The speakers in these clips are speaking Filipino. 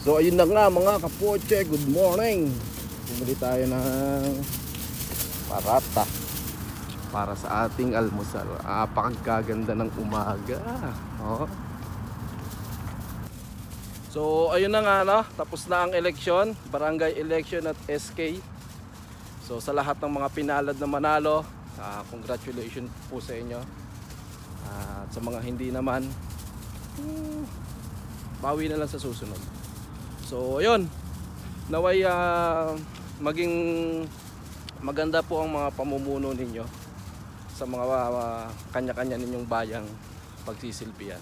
So ayun na nga mga kapoche, good morning. Bumili tayo ng parata para sa ating almusal. Napakaganda ng umaga. Oh. So ayun na nga, no? Tapos na ang eleksyon, barangay election at SK. So sa lahat ng mga pinalad na manalo, congratulations po sa inyo. At sa mga hindi naman, bawi na lang sa susunod. So ayun, naway maging maganda po ang mga pamumuno ninyo sa mga kanya-kanya ninyong bayang pagsisilbihan,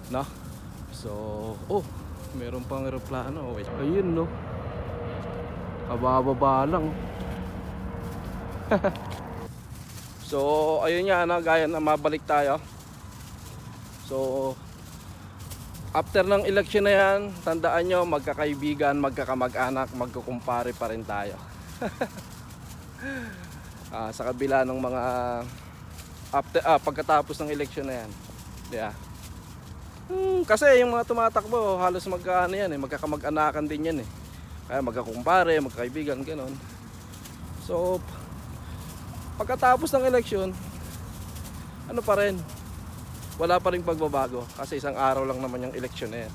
no? So, meron pang eroplano. Wait. Ayun, no? Kabababa lang. So, ayun nga, no? Gaya na mabalik tayo. So, after ng election na yan, tandaan nyo, magkakaibigan, magkakamag-anak, magkukumpare pa rin tayo. Sa kabila ng mga pagkatapos ng election na yan. Yeah. Kasi yung mga tumatakbo, halos magkaano yan, magkakamag-anakan din yan. Kaya magkakumpare, magkakaibigan, gano'n. So, pagkatapos ng election, ano pa rin? Wala pa rin pagbabago kasi isang araw lang naman yung eleksyon na yan.